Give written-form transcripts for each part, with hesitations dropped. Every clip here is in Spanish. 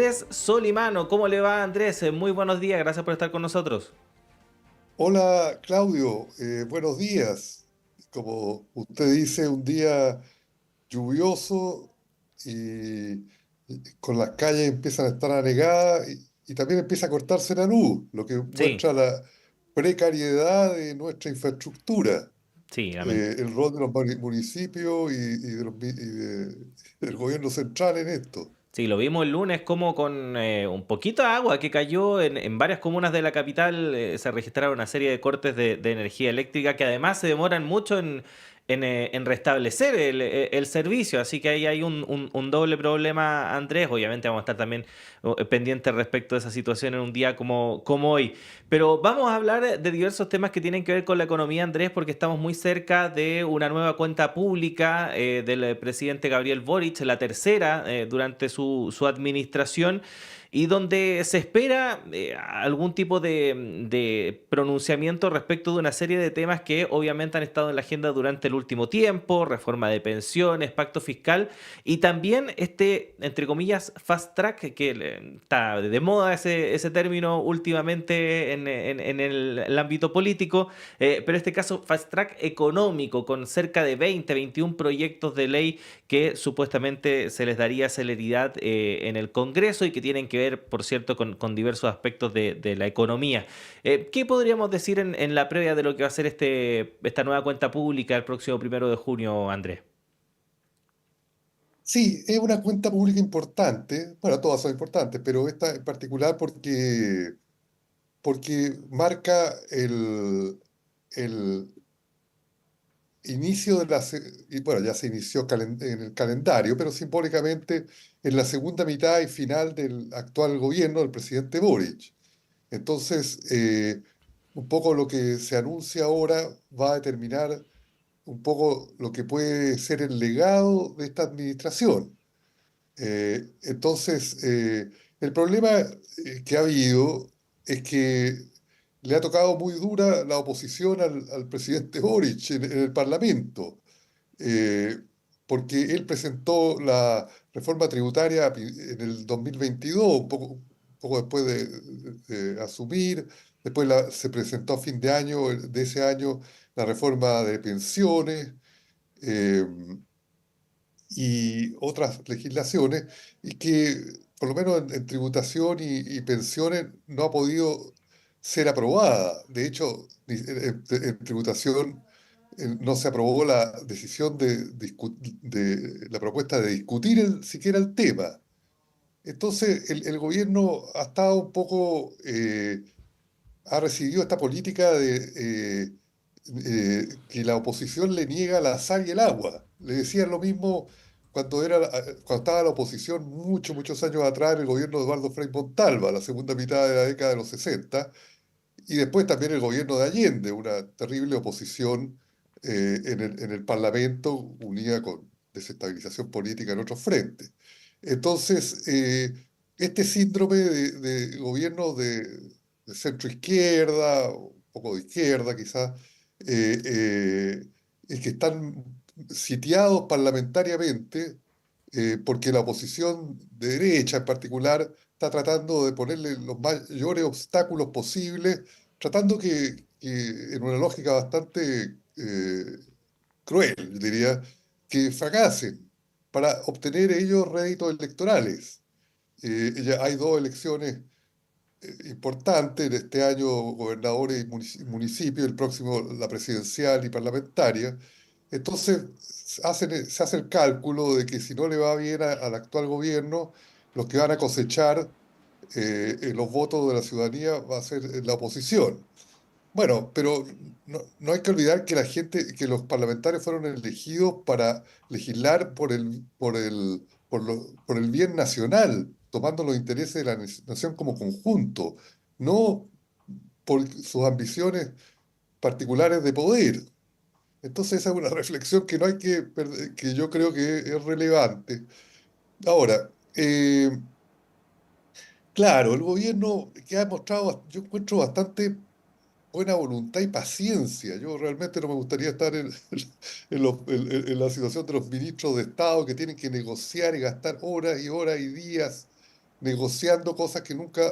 Andrés Solimano, ¿cómo le va Andrés? Muy buenos días, gracias por estar con nosotros. Hola Claudio, buenos días. Como usted dice, un día lluvioso y con las calles empiezan a estar anegadas y también empieza a cortarse la luz, lo que Sí, muestra la precariedad de nuestra infraestructura, sí, el rol de los municipios del gobierno central en esto. sí, lo vimos el lunes como con un poquito de agua que cayó en varias comunas de la capital, se registraron una serie de cortes de energía eléctrica que además se demoran mucho en restablecer el servicio, así que ahí hay un doble problema, Andrés. Obviamente vamos a estar también pendientes respecto de esa situación en un día como hoy. Pero vamos a hablar de diversos temas que tienen que ver con la economía, Andrés, porque estamos muy cerca de una nueva cuenta pública del presidente Gabriel Boric, la tercera durante su administración, y donde se espera algún tipo de pronunciamiento respecto de una serie de temas que obviamente han estado en la agenda durante el último tiempo: reforma de pensiones, pacto fiscal y también este, entre comillas, fast track, que está de moda ese término últimamente en el ámbito político, pero en este caso fast track económico, con cerca de 20, 21 proyectos de ley que supuestamente se les daría celeridad en el Congreso y que tienen que ver, por cierto, con diversos aspectos de la economía. ¿Qué podríamos decir en la previa de lo que va a ser esta nueva cuenta pública el próximo 1 de junio, Andrés? Sí, es una cuenta pública importante, bueno, todas son importantes, pero esta en particular porque marca el inicio y bueno, ya se inició en el calendario, pero simbólicamente en la segunda mitad y final del actual gobierno del presidente Boric. Entonces, un poco lo que se anuncia ahora va a determinar un poco lo que puede ser el legado de esta administración. El problema que ha habido es que le ha tocado muy dura la oposición al presidente Boric en el Parlamento, eh, porque él presentó la reforma tributaria en el 2022, un poco después de asumir. Después se presentó a fin de año, de ese año, la reforma de pensiones. eh, y otras legislaciones, y que por lo menos en tributación y pensiones no ha podido ser aprobada. De hecho, en tributación no se aprobó la decisión de la propuesta de discutir siquiera el tema. Entonces, el gobierno ha estado un poco, ha recibido esta política que la oposición le niega la sal y el agua. Le decían lo mismo cuando estaba la oposición muchos años atrás en el gobierno de Eduardo Frei Montalva, la segunda mitad de la década de los 60, y después también el gobierno de Allende, una terrible oposición en el Parlamento, unida con desestabilización política en otros frentes. Entonces, este síndrome de gobierno de centro izquierda, un poco de izquierda quizás, es que están sitiados parlamentariamente, porque la oposición de derecha en particular está tratando de ponerle los mayores obstáculos posibles, tratando que en una lógica bastante cruel, yo diría, que fracasen para obtener ellos réditos electorales. Ya hay dos elecciones importantes en este año: gobernadores y municipios, el próximo la presidencial y parlamentaria. Entonces se hace el cálculo de que si no le va bien al actual gobierno, los que van a cosechar los votos de la ciudadanía va a ser la oposición. Bueno, pero no hay que olvidar que que los parlamentarios fueron elegidos para legislar por el bien nacional, tomando los intereses de la nación como conjunto, no por sus ambiciones particulares de poder. Entonces esa es una reflexión que no hay que que yo creo que es relevante. Ahora, claro, el gobierno que ha mostrado, yo encuentro bastante buena voluntad y paciencia. Yo realmente no me gustaría estar en la situación de los ministros de Estado que tienen que negociar y gastar horas y horas y días negociando cosas que nunca,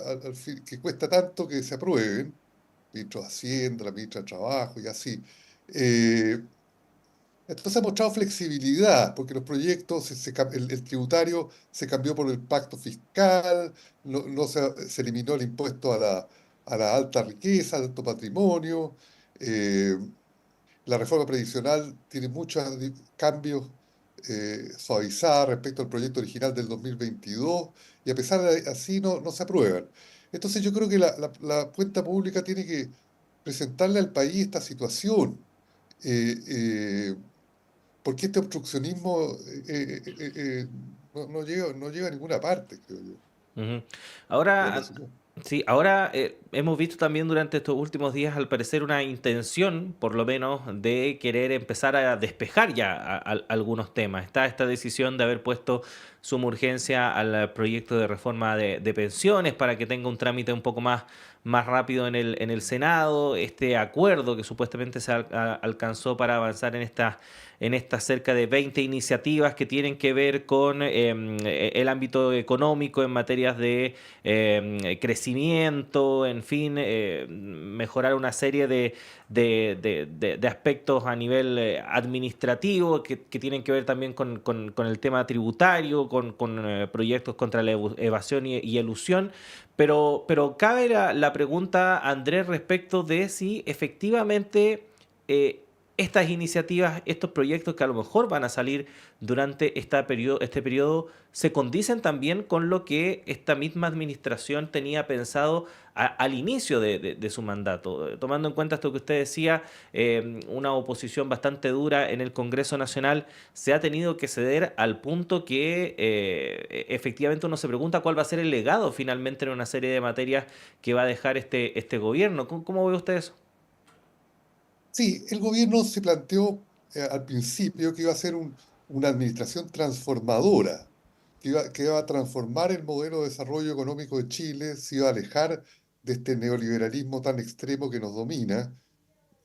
que cuesta tanto que se aprueben, ministro de Hacienda, la ministra de Trabajo y así. Eh, entonces ha mostrado flexibilidad, porque los proyectos, el tributario se cambió por el pacto fiscal, no se eliminó el impuesto a la alta riqueza, al alto patrimonio. eh, la reforma previsional tiene muchos cambios suavizados respecto al proyecto original del 2022 y a pesar de así no se aprueban. Entonces yo creo que la cuenta pública tiene que presentarle al país esta situación, eh, eh, porque este obstruccionismo no lleva a ninguna parte, creo yo, Ujú. en mi Ahora, opinión. sí, ahora hemos visto también durante estos últimos días, al parecer, una intención, por lo menos, de querer empezar a despejar ya algunos temas. Está esta decisión de haber puesto suma urgencia al proyecto de reforma de pensiones para que tenga un trámite un poco más rápido en el Senado. Este acuerdo que supuestamente alcanzó para avanzar en estas cerca de 20 iniciativas que tienen que ver con el ámbito económico en materias de crecimiento, en fin, mejorar una serie de aspectos a nivel administrativo que tienen que ver también con el tema tributario, con proyectos contra la evasión y elusión. Pero cabe la pregunta, Andrés, respecto de si efectivamente eh, estas iniciativas, estos proyectos que a lo mejor van a salir durante este periodo, se condicen también con lo que esta misma administración tenía pensado al inicio de su mandato. Tomando en cuenta esto que usted decía, una oposición bastante dura en el Congreso Nacional, se ha tenido que ceder al punto que efectivamente uno se pregunta cuál va a ser el legado finalmente en una serie de materias que va a dejar este gobierno. ¿Cómo ve usted eso? Sí, el gobierno se planteó al principio que iba a ser una administración transformadora, que iba a transformar el modelo de desarrollo económico de Chile, se iba a alejar de este neoliberalismo tan extremo que nos domina,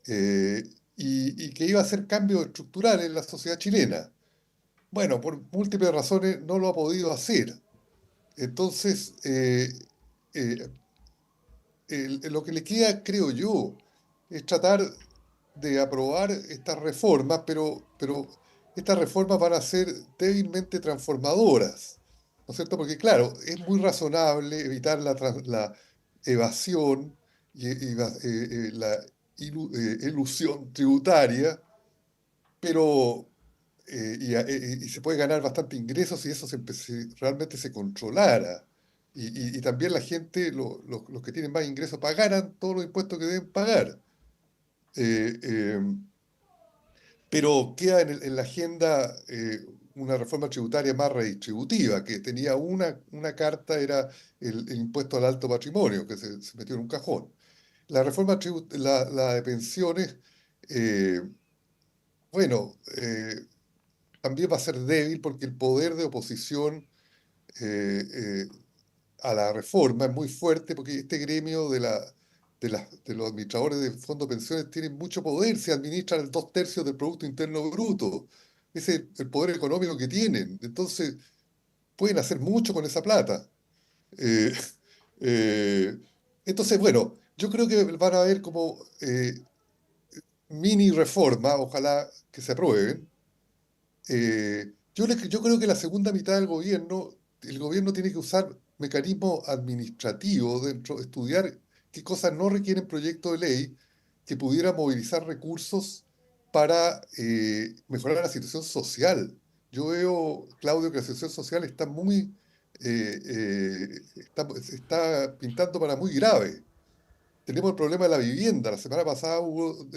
eh, y que iba a hacer cambios estructurales en la sociedad chilena. Bueno, por múltiples razones no lo ha podido hacer. Entonces, eh, lo que le queda, creo yo, es tratar de aprobar estas reformas, pero estas reformas van a ser débilmente transformadoras, ¿no es cierto? Porque claro, es muy razonable evitar la evasión y la elusión tributaria, pero y se puede ganar bastante ingresos si eso si realmente se controlara. Y también la gente, los que tienen más ingresos, pagaran todos los impuestos que deben pagar. Eh, eh, pero queda en la agenda una reforma tributaria más redistributiva, que tenía una carta, era el impuesto al alto patrimonio, que se metió en un cajón. La de pensiones, eh, bueno, también va a ser débil porque el poder de oposición eh, eh, a la reforma es muy fuerte, porque este gremio de los administradores de fondos de pensiones tiene mucho poder, se administran el 2/3 del Producto Interno Bruto. Ese es el poder económico que tienen. Entonces, pueden hacer mucho con esa plata. Eh, eh, entonces, bueno, yo creo que van a haber como mini reformas, ojalá que se aprueben. Yo creo que la segunda mitad del gobierno, el gobierno tiene que usar mecanismos administrativos dentro, estudiar qué cosas no requieren proyecto de ley que pudiera movilizar recursos para mejorar la situación social. Yo veo, Claudio, que la situación social está se está pintando para muy grave. Tenemos el problema de la vivienda. La semana pasada hubo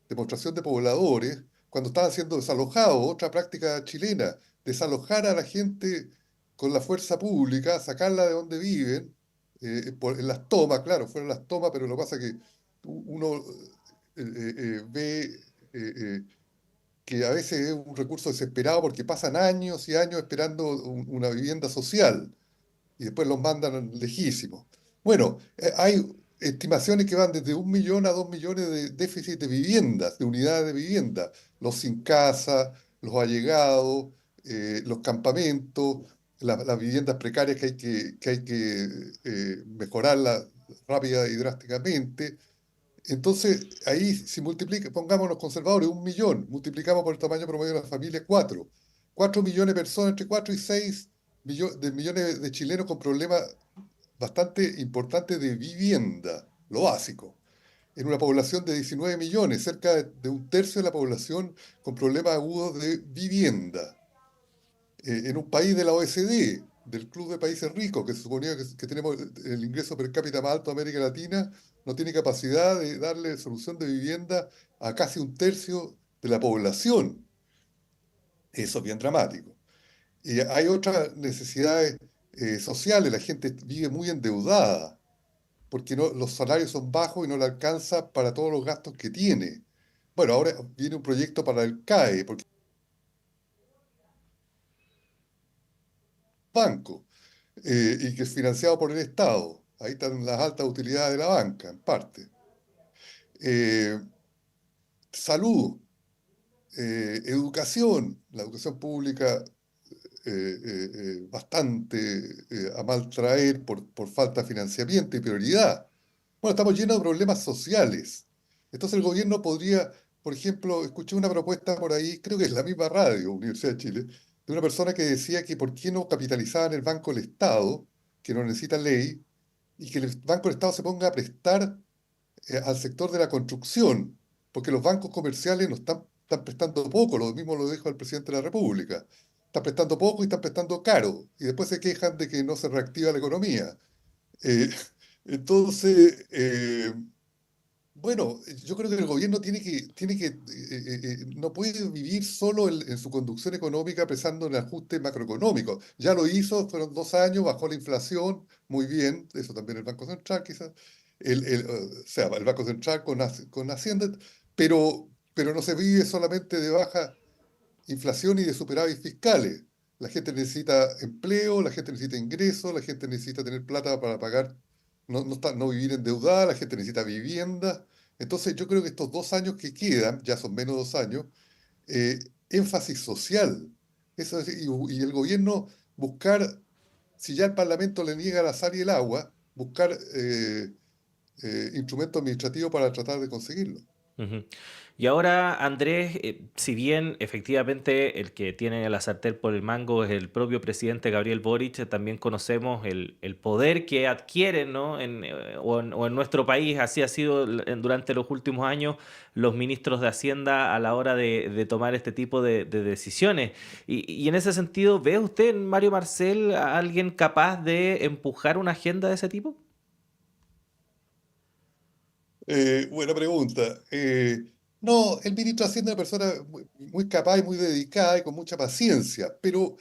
demostración de pobladores cuando estaban siendo desalojados, otra práctica chilena, desalojar a la gente con la fuerza pública, sacarla de donde viven, en las tomas, claro, fueron las tomas, pero lo que pasa es que uno ve que a veces es un recurso desesperado porque pasan años y años esperando una vivienda social y después los mandan lejísimos. Bueno, hay estimaciones que van desde 1 millón a 2 millones de déficit de viviendas, de unidades de vivienda, los sin casa, los allegados, los campamentos. las viviendas precarias que hay que mejorarlas rápida y drásticamente. Entonces, ahí si multiplica, pongamos los conservadores, 1 millón, multiplicamos por el tamaño promedio de la familia, 4. 4 millones de personas, entre 4 y 6 millones de chilenos con problemas bastante importantes de vivienda, lo básico. En una población de 19 millones, cerca de un tercio de la población con problemas agudos de vivienda. En un país de la OECD, del Club de Países Ricos, que se suponía que tenemos el ingreso per cápita más alto de América Latina, no tiene capacidad de darle solución de vivienda a casi un tercio de la población. Eso es bien dramático. Y hay otras necesidades sociales. La gente vive muy endeudada porque los salarios son bajos y no le alcanza para todos los gastos que tiene. Bueno, ahora viene un proyecto para el CAE, porque es un banco, y que es financiado por el Estado. Ahí están las altas utilidades de la banca, en parte. Eh, Salud, educación, la educación pública bastante a mal traer por falta de financiamiento y prioridad. Bueno, estamos llenos de problemas sociales. Entonces el gobierno podría, por ejemplo, escuché una propuesta por ahí, creo que es la misma radio, Universidad de Chile, de una persona que decía que por qué no capitalizaban el Banco del Estado, que no necesita ley, y que el Banco del Estado se ponga a prestar al sector de la construcción, porque los bancos comerciales no están prestando poco, lo mismo lo dijo el presidente de la República. Están prestando poco y están prestando caro, y después se quejan de que no se reactiva la economía. Eh, entonces, bueno, yo creo que el gobierno no puede vivir solo en su conducción económica pensando en el ajuste macroeconómico. Ya lo hizo, fueron 2 años, bajó la inflación, muy bien, eso también el Banco Central quizás, o sea, el Banco Central con Hacienda, pero no se vive solamente de baja inflación y de superávit fiscales. La gente necesita empleo, la gente necesita ingresos, la gente necesita tener plata para pagar, no vivir endeudada, la gente necesita vivienda. Entonces yo creo que estos 2 años que quedan, ya son menos 2 años, eh, énfasis social. Y el gobierno buscar, si ya el Parlamento le niega la sal y el agua, buscar instrumentos administrativos para tratar de conseguirlo. Ujú. Y ahora, Andrés, si bien efectivamente el que tiene la sartén por el mango es el propio presidente Gabriel Boric, también conocemos el poder que adquieren, ¿no? O en nuestro país, así ha sido durante los últimos años, los ministros de Hacienda a la hora de tomar este tipo de decisiones. Y en ese sentido, ¿ve usted en Mario Marcel a alguien capaz de empujar una agenda de ese tipo? Buena pregunta. No, el ministro de Hacienda es una persona muy capaz y muy dedicada y con mucha paciencia, pero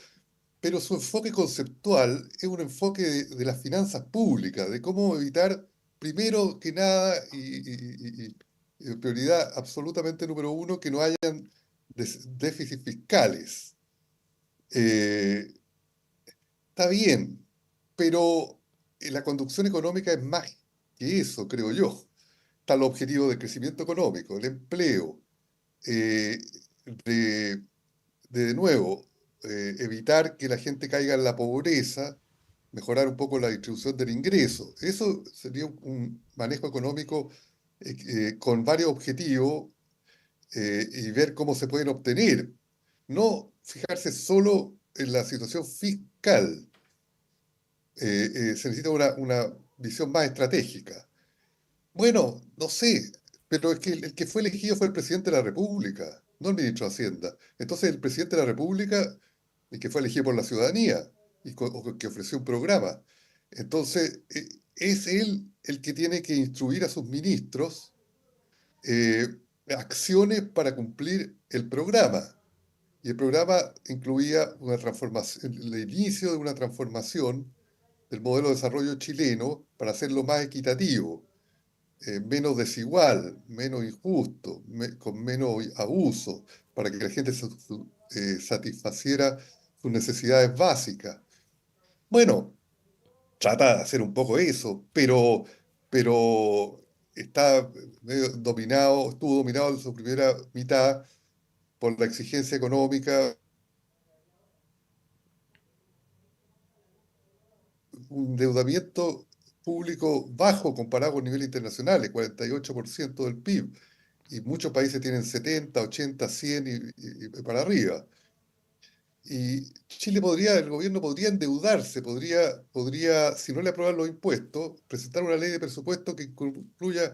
su enfoque conceptual es un enfoque de las finanzas públicas, de cómo evitar, primero que nada, y prioridad absolutamente número uno, que no hayan déficits fiscales. Eh, Está bien, pero la conducción económica es más que eso, creo yo. Está el objetivo de crecimiento económico, el empleo, eh, de, de nuevo, evitar que la gente caiga en la pobreza, mejorar un poco la distribución del ingreso. Eso sería un manejo económico con varios objetivos y ver cómo se pueden obtener. No fijarse solo en la situación fiscal. Se necesita una visión más estratégica. Bueno, no sé, pero es que el que fue elegido fue el presidente de la República, no el ministro de Hacienda. Entonces el presidente de la República, el que fue elegido por la ciudadanía y que ofreció un programa. Entonces es él el que tiene que instruir a sus ministros eh, acciones para cumplir el programa. Y el programa incluía una transformación, el inicio de una transformación del modelo de desarrollo chileno para hacerlo más equitativo, menos desigual, menos injusto, con menos abuso, para que la gente satisfaciera sus necesidades básicas. Bueno, trata de hacer un poco eso, pero está medio dominado, estuvo dominado en su primera mitad por la exigencia económica un endeudamiento público bajo comparado con niveles internacionales, 48% del PIB, y muchos países tienen 70, 80, 100 y para arriba. Y Chile podría, el gobierno podría endeudarse, podría, si no le aprueban los impuestos, presentar una ley de presupuesto que incluya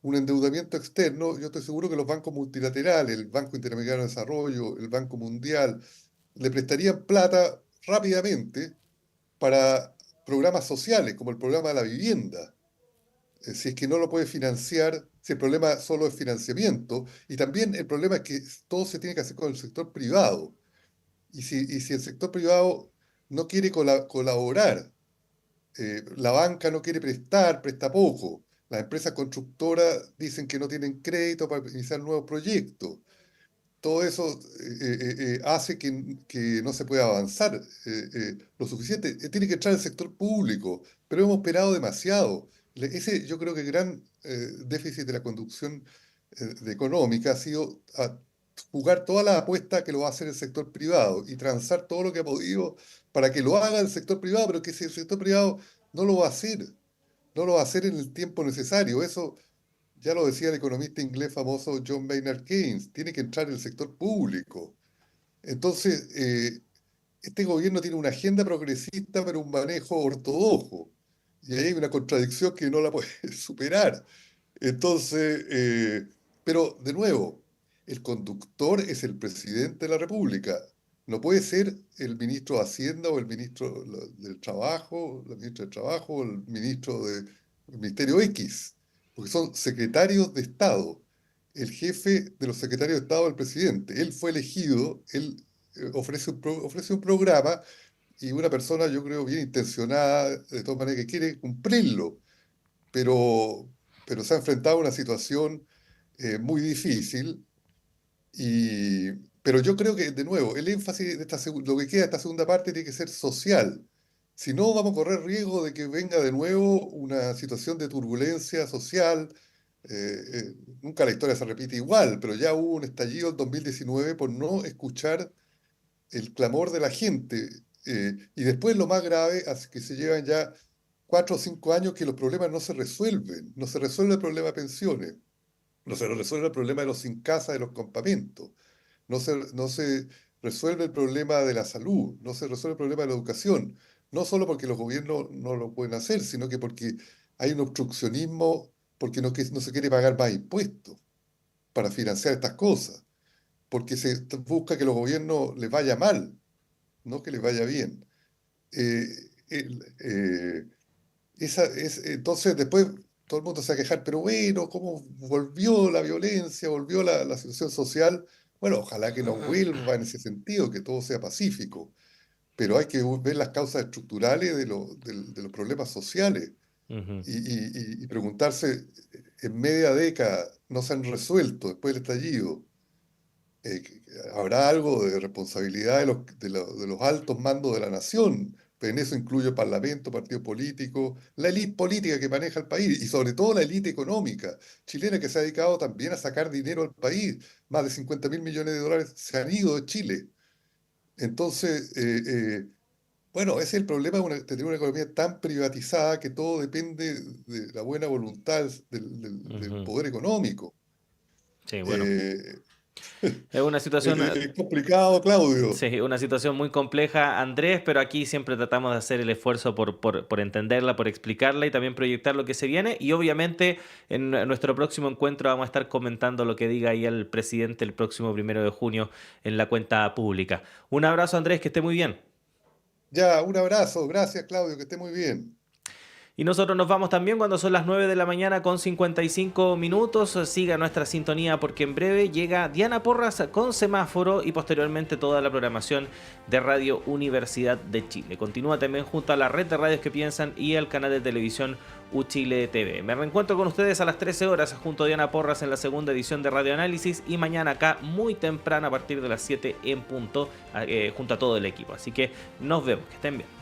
un endeudamiento externo. Yo estoy seguro que los bancos multilaterales, el Banco Interamericano de Desarrollo, el Banco Mundial, le prestarían plata rápidamente para programas sociales, como el programa de la vivienda. Si es que no lo puede financiar, si el problema solo es financiamiento, y también el problema es que todo se tiene que hacer con el sector privado. Y si el sector privado no quiere colaborar, la banca no quiere prestar, presta poco. Las empresas constructoras dicen que no tienen crédito para iniciar nuevos proyectos. Todo eso hace que no se pueda avanzar lo suficiente. Tiene que entrar el sector público, pero hemos esperado demasiado. Ese yo creo que el gran déficit de la conducción económica ha sido jugar todas las apuestas que lo va a hacer el sector privado y transar todo lo que ha podido para que lo haga el sector privado, pero que si el sector privado no lo va a hacer, no lo va a hacer en el tiempo necesario. Eso ya lo decía el economista inglés famoso John Maynard Keynes, tiene que entrar el sector público. Entonces, este gobierno tiene una agenda progresista, pero un manejo ortodoxo. Y ahí hay una contradicción que no la puede superar. Entonces, pero de nuevo, el conductor es el presidente de la República. No puede ser el ministro de Hacienda o el ministro del Trabajo, la ministra del Trabajo o el ministro del Ministerio X, porque son secretarios de Estado. El jefe de los secretarios de Estado es el presidente. Él fue elegido, él ofrece un programa y una persona, yo creo, bien intencionada, de todas maneras, que quiere cumplirlo, pero, pero se ha enfrentado a una situación muy difícil. Y, pero yo creo que, de nuevo, el énfasis de lo que queda de esta segunda parte tiene que ser social. Si no, vamos a correr riesgo de que venga de nuevo una situación de turbulencia social. Nunca la historia se repite igual, pero ya hubo un estallido en 2019 por no escuchar el clamor de la gente. Y después lo más grave es que se llevan ya 4 o 5 años que los problemas no se resuelven. No se resuelve el problema de pensiones, no se resuelve el problema de los sin casa, de los campamentos, no se resuelve el problema de la salud, no se resuelve el problema de la educación. No solo porque los gobiernos no lo pueden hacer, sino que porque hay un obstruccionismo, porque no se quiere pagar más impuestos para financiar estas cosas, porque se busca que los gobiernos les vaya mal, no que les vaya bien. Eh, entonces después todo el mundo se va a quejar, pero bueno, ¿cómo volvió la violencia, volvió la situación social? Bueno, ojalá que no vuelva en ese sentido, que todo sea pacífico, pero hay que ver las causas estructurales de los problemas sociales Ujú. y preguntarse, en media década no se han resuelto después del estallido. Habrá algo de responsabilidad de los altos mandos de la nación. Pero en eso incluye el Parlamento, partidos políticos, la élite política que maneja el país y sobre todo la élite económica chilena que se ha dedicado también a sacar dinero al país. Más de 50.000 millones de dólares se han ido de Chile. Entonces, bueno, ese es el problema de tener una economía tan privatizada que todo depende de la buena voluntad del Ujú. poder económico. Sí, bueno. Eh, Es una es, situación, es complicado, Claudio. sí, una situación muy compleja, Andrés, pero aquí siempre tratamos de hacer el esfuerzo por entenderla, por explicarla y también proyectar lo que se viene. Y obviamente en nuestro próximo encuentro vamos a estar comentando lo que diga ahí el presidente el próximo 1 de junio en la cuenta pública. Un abrazo, Andrés, que esté muy bien. Ya, un abrazo. Gracias, Claudio, que esté muy bien. Y nosotros nos vamos también cuando son las 9 de la mañana con 55 minutos. Siga nuestra sintonía porque en breve llega Diana Porras con semáforo y posteriormente toda la programación de Radio Universidad de Chile. Continúa también junto a la red de radios que piensan y al canal de televisión UChile TV. Me reencuentro con ustedes a las 13 horas junto a Diana Porras en la segunda edición de Radio Análisis y mañana acá muy temprano a partir de las 7 en punto junto a todo el equipo. Así que nos vemos, que estén bien.